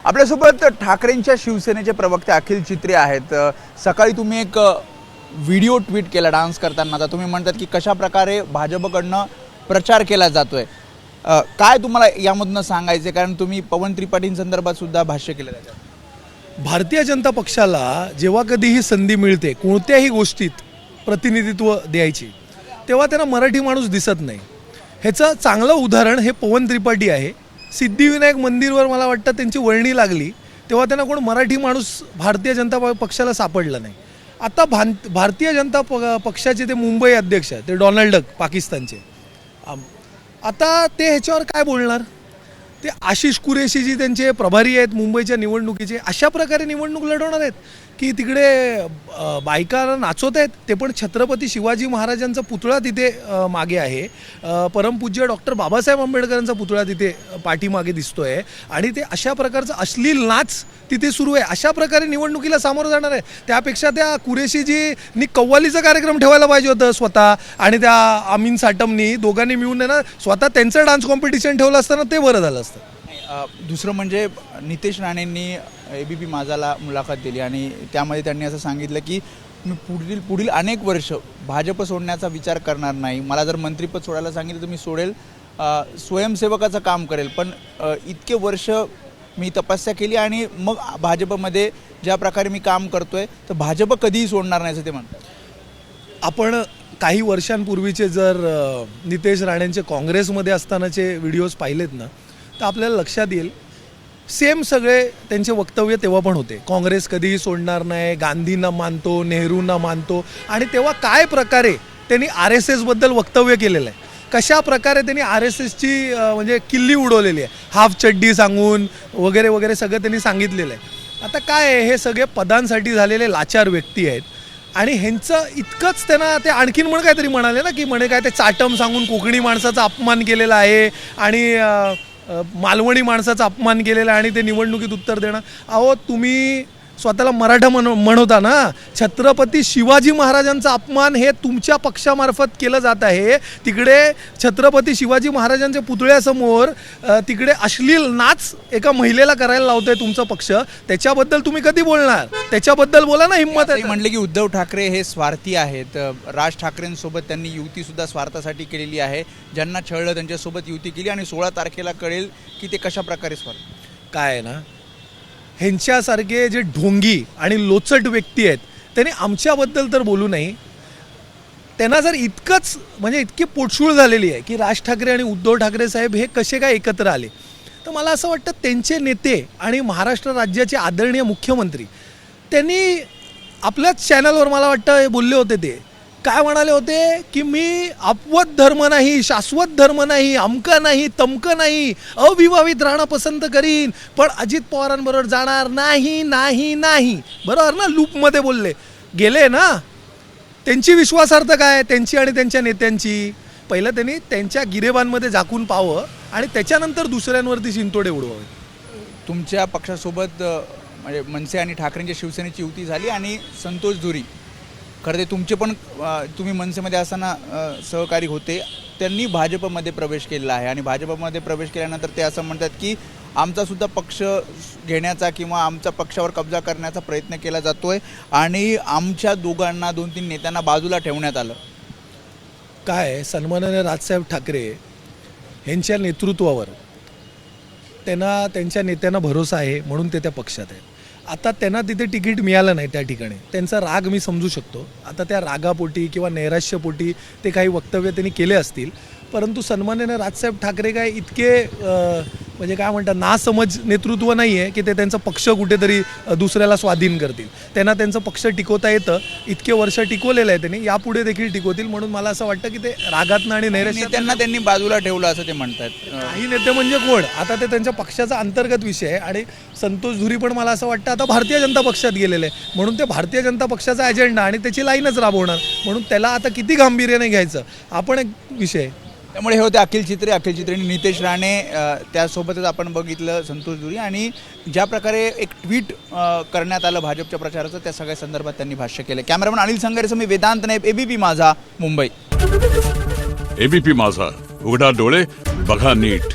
आपल्यासोबत ठाकरेंच्या शिवसेनेचे प्रवक्ते अखिल चित्रे आहेत। सकाळी तुम्ही एक व्हिडिओ ट्विट केला डान्स करताना, तर तुम्ही म्हणतात की कशा प्रकारे भाजपकडनं प्रचार केला जातोय, काय तुम्हाला यामधनं सांगायचे? कारण तुम्ही पवन त्रिपाठींसंदर्भात सुद्धा भाष्य केलं त्याच्यात। भारतीय जनता पक्षाला जेव्हा कधीही संधी मिळते कोणत्याही गोष्टीत प्रतिनिधित्व द्यायची, तेव्हा त्यांना मराठी माणूस दिसत नाही। ह्याचं चांगलं उदाहरण हे पवन त्रिपाठी आहे। सिद्धिविनायक मंदिरवर मला वाटतं त्यांची वळणी लागली तेव्हा त्यांना कोण मराठी माणूस भारतीय जनता पक्षाला सापडला नाही। आता भारतीय जनता पक्षाचे ते मुंबई अध्यक्ष ते डोनाल्ड डक पाकिस्तानचे, आता ते ह्याच्यावर काय बोलणार? ते आशिष कुरेशी जी त्यांचे प्रभारी आहेत मुंबईच्या निवडणुकीचे, अशा प्रकारे निवडणूक लढवणार आहेत की तिकडे बायका नाचवत आहेत, ते पण छत्रपती शिवाजी महाराजांचा पुतळा तिथे मागे आहे, परमपूज्य डॉक्टर बाबासाहेब आंबेडकरांचा पुतळा तिथे पाठीमागे दिसतोय, आणि ते अशा प्रकारचा अश्लील नाच तिथे सुरू आहे। अशा प्रकारे निवडणुकीला सामोरं जाणार आहे। त्यापेक्षा त्या कुरेशीजींनी कव्वालीचा कार्यक्रम ठेवायला पाहिजे होतं स्वतः, आणि त्या अमीन साटमनी दोघांनी मिळून ना स्वतः त्यांचं डान्स कॉम्पिटिशन ठेवलं असताना ते बरं झालं असतं। दुसरं म्हणजे नितेश राणेंनी ABP माझाला मुलाखत दिली आणि त्यामध्ये त्यांनी असं सांगितलं की मी पुढील अनेक वर्ष भाजप सोडण्याचा विचार करणार नाही, मला जर मंत्रिपद सोडायला सांगितलं तर मी सोडेल, स्वयंसेवकाचं काम करेल, पण इतके वर्ष मी तपस्या केली आणि मग भाजपमध्ये ज्या प्रकारे मी काम करतोय तर भाजप कधीही सोडणार नाही असं ते म्हणतात। आपण काही वर्षांपूर्वीचे जर नितेश राणेंचे काँग्रेसमध्ये असतानाचे व्हिडिओज पाहिलेत ना, तर आपल्याला लक्षात येईल सेम सगळे त्यांचे वक्तव्य तेव्हा पण होते। काँग्रेस कधीही सोडणार नाही, गांधींना मानतो, नेहरूंना मानतो, आणि तेव्हा काय प्रकारे त्यांनी RSSबद्दल वक्तव्य केलेलं आहे, कशा प्रकारे त्यांनी RSSची म्हणजे किल्ली उडवलेली आहे, हाफ चड्डी सांगून वगैरे वगैरे सगळं त्यांनी सांगितलेलं आहे। आता काय आहे, हे सगळे पदांसाठी झालेले लाचार व्यक्ती आहेत, आणि ह्यांचं इतकंच त्यांना ते आणखीन म्हणून काहीतरी म्हणाले ना की म्हणे काय ते चाटम सांगून कोकणी माणसाचा अपमान केलेला आहे आणि मालवणी माणसाचा अपमान केलेला आहे, आणि ते निवडणुकीत उत्तर देणं। अहो तुम्ही स्वतःला मराठा म्हणवता ना, छत्रपती शिवाजी महाराजांचा अपमान हे तुमच्या पक्षामार्फत केलं जात आहे। तिकडे छत्रपती शिवाजी महाराजांच्या पुतळ्यासमोर तिकडे अश्लील नाच एका महिलेला करायला लावतोय तुमचा पक्ष, त्याच्याबद्दल तुम्ही कधी बोलणार? त्याच्याबद्दल बोला ना, हिंमत आहे। म्हणले की उद्धव ठाकरे हे स्वार्थी आहेत, राज ठाकरेंसोबत त्यांनी युतीसुद्धा स्वार्थासाठी केलेली आहे, ज्यांना छळलं त्यांच्यासोबत युती केली, आणि 16 तारखेला कळेल की ते कशा प्रकारे स्वार्थ काय आहे ना। ह्यांच्यासारखे जे ढोंगी आणि लोचट व्यक्ती आहेत त्यांनी आमच्याबद्दल तर बोलू नाही। त्यांना जर इतकंच म्हणजे इतकी पोटशूळ झालेली आहे की राज ठाकरे आणि उद्धव ठाकरे साहेब हे कसे काय एकत्र आले, तर मला असं वाटतं त्यांचे नेते आणि महाराष्ट्र राज्याचे आदरणीय मुख्यमंत्री त्यांनी आपल्याच चॅनलवर मला वाटतं बोलले होते, ते काय म्हणाले होते की मी अपवत धर्म नाही, शाश्वत धर्म नाही, अमकं नाही, तमकं नाही, अविवाहित राहणं पसंत करीन, पण अजित पवारांबरोबर जाणार नाही नाही नाही, बरोबर ना, लूपमध्ये बोलले गेले ना। त्यांची विश्वासार्हता काय त्यांची आणि त्यांच्या नेत्यांची? पहिलं त्यांनी त्यांच्या गिरेबांमध्ये झाकून पाहावं आणि त्याच्यानंतर दुसऱ्यांवरती शिंतोडे उडवावे। तुमच्या पक्षासोबत म्हणजे मनसे आणि ठाकरेंच्या शिवसेनेची युती झाली, आणि संतोष धुरी खरं ते तुमचे पण तुम्ही मनसेमध्ये असताना सहकारी होते, त्यांनी भाजपमध्ये प्रवेश केलेला आहे, आणि भाजपमध्ये प्रवेश केल्यानंतर ते असं म्हणतात की आमचासुद्धा पक्ष घेण्याचा किंवा आमचा पक्षावर कब्जा करण्याचा प्रयत्न केला जातोय, आणि आमच्या दोघांना 2-3 नेत्यांना बाजूला ठेवण्यात आलं। काय सन्माननीय राजसाहेब ठाकरे यांच्या नेतृत्वावर त्यांना त्यांच्या नेत्यांना भरोसा आहे म्हणून ते त्या पक्षात आहेत। आता त्यांना तिथे तिकीट मिळालं नाही, त्या ठिकाणी त्यांचा राग मी समजू शकतो। आता त्या रागापोटी किंवा नैराश्यपोटी ते काही वक्तव्य त्यांनी केले असतील, परंतु सन्माननीय राजसाहेब ठाकरे काय इतके म्हणजे काय म्हणतात नासमज नेतृत्व नाही आहे की ते त्यांचा पक्ष कुठेतरी दुसऱ्याला स्वाधीन करतील। त्यांना त्यांचं पक्ष टिकवता येतं, इतके वर्ष टिकवलेलं आहे त्यांनी, यापुढे देखील टिकवतील, म्हणून मला असं वाटतं की ते रागातनं आणि नैराश्यातनं त्यांनी बाजूला ठेवलं असं ते म्हणतात। काही नेते म्हणजे कोण, आता ते त्यांच्या पक्षाचा अंतर्गत विषय आहे, आणि संतोष धुरी पण मला असं वाटतं आता भारतीय जनता पक्षात गेलेले आहे, म्हणून ते भारतीय जनता पक्षाचा अजेंडा आणि त्याची लाईनच राबवणार, म्हणून त्याला आता किती गांभीर्याने घ्यायचं आपण एक विषय। त्यामुळे हे होते अखिल चित्रे आणि नितेश राणे, त्यासोबतच आपण बघितलं संतोष धुरी, आणि ज्या प्रकारे एक ट्विट करण्यात आलं भाजपच्या प्रचाराचं, त्या सगळ्या संदर्भात त्यांनी भाष्य केलं। कॅमेरामन अनिल संघारेसह मी वेदांत नाईक, ABP माझा, मुंबई। ABP माझा, उघडा डोळे बघा नीट।